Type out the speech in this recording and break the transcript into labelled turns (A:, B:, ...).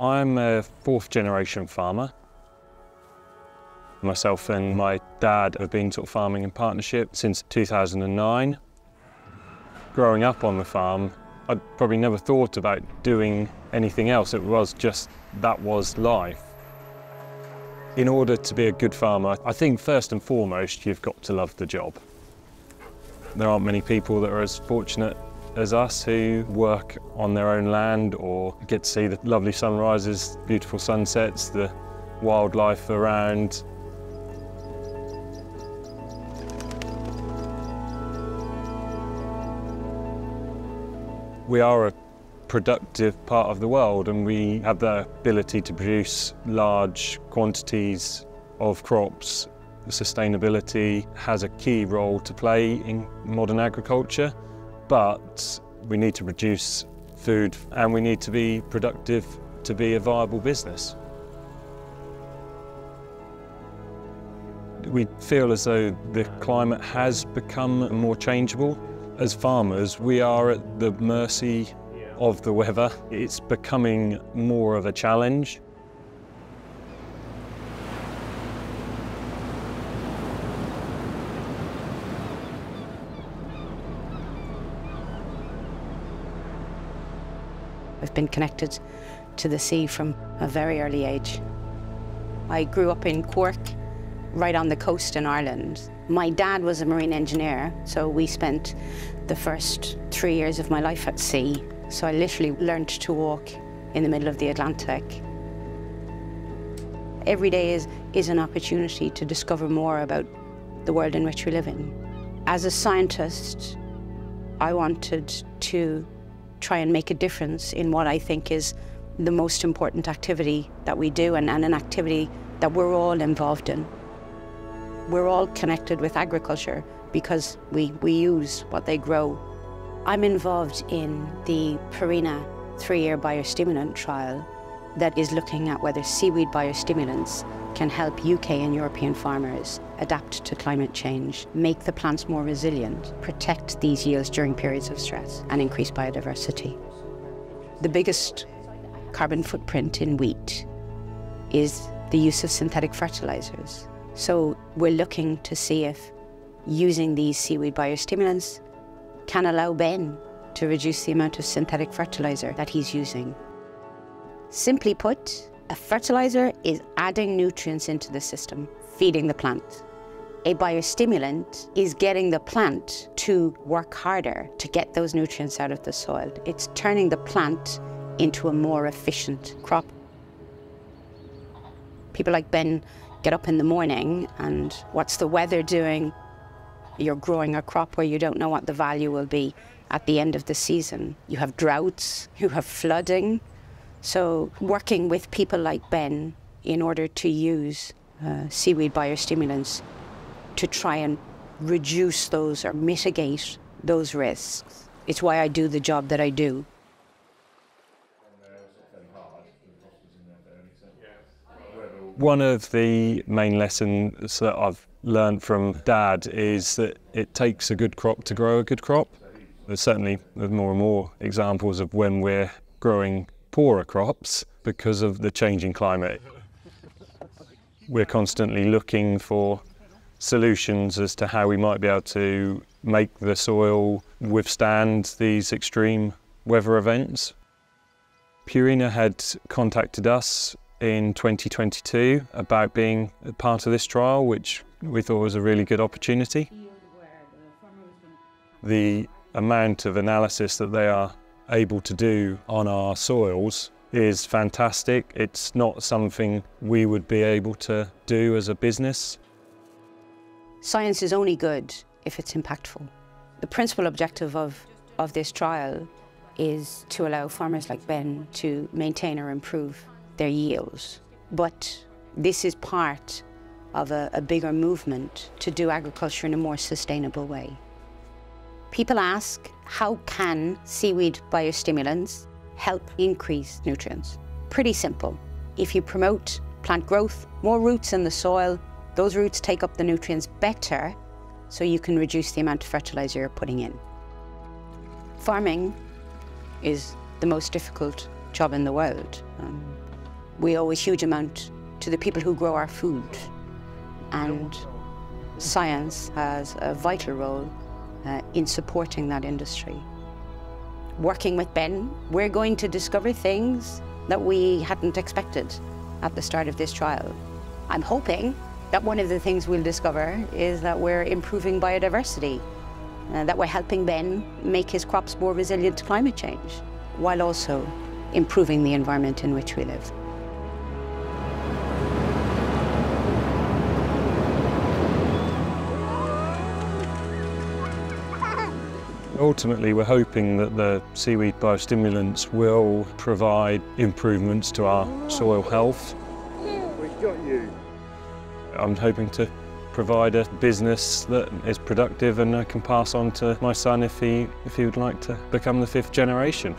A: I'm a fourth generation farmer. Myself and my dad have been sort of farming in partnership since 2009. Growing up on the farm, I'd probably never thought about doing anything else. It was just, that was life. In order to be a good farmer, I think first and foremost, you've got to love the job. There aren't many people that are as fortunate as us who work on their own land or get to see the lovely sunrises, beautiful sunsets, the wildlife around. We are a productive part of the world, and we have the ability to produce large quantities of crops. Sustainability has a key role to play in modern agriculture, but we need to produce food and we need to be productive to be a viable business. We feel as though the climate has become more changeable. As farmers, we are at the mercy of the weather. It's becoming more of a challenge.
B: I've been connected to the sea from a very early age. I grew up in Cork, right on the coast in Ireland. My dad was a marine engineer, so we spent the first 3 years of my life at sea. So I literally learned to walk in the middle of the Atlantic. Every day is an opportunity to discover more about the world in which we live in. As a scientist, I wanted to try and make a difference in what I think is the most important activity that we do, and an activity that we're all involved in. We're all connected with agriculture because we use what they grow. I'm involved in the Purina 3-year biostimulant trial that is looking at whether seaweed biostimulants can help UK and European farmers adapt to climate change, make the plants more resilient, protect these yields during periods of stress, and increase biodiversity. The biggest carbon footprint in wheat is the use of synthetic fertilizers. So we're looking to see if using these seaweed biostimulants can allow Ben to reduce the amount of synthetic fertilizer that he's using. Simply put, a fertilizer is adding nutrients into the system, feeding the plant. A biostimulant is getting the plant to work harder to get those nutrients out of the soil. It's turning the plant into a more efficient crop. People like Ben get up in the morning and what's the weather doing? You're growing a crop where you don't know what the value will be at the end of the season. You have droughts, you have flooding. So working with people like Ben in order to use seaweed biostimulants to try and reduce those or mitigate those risks. It's why I do the job that I do.
A: One of the main lessons that I've learned from Dad is that it takes a good crop to grow a good crop. There's certainly more and more examples of when we're growing poorer crops because of the changing climate. We're constantly looking for solutions as to how we might be able to make the soil withstand these extreme weather events. Purina had contacted us in 2022 about being a part of this trial, which we thought was a really good opportunity. The amount of analysis that they are able to do on our soils is fantastic. It's not something we would be able to do as a business.
B: Science is only good if it's impactful. The principal objective of this trial is to allow farmers like Ben to maintain or improve their yields. But this is part of a bigger movement to do agriculture in a more sustainable way. People ask, how can seaweed biostimulants help increase nutrients? Pretty simple. If you promote plant growth, more roots in the soil, those roots take up the nutrients better, so you can reduce the amount of fertilizer you're putting in. Farming is the most difficult job in the world. We owe a huge amount to the people who grow our food, and science has a vital role in supporting that industry. Working with Ben, we're going to discover things that we hadn't expected at the start of this trial. I'm hoping that one of the things we'll discover is that we're improving biodiversity, that we're helping Ben make his crops more resilient to climate change, while also improving the environment in which we live.
A: Ultimately, we're hoping that the seaweed biostimulants will provide improvements to our soil health.
C: We've got you.
A: I'm hoping to provide a business that is productive and I can pass on to my son if he would like to become the 5th generation.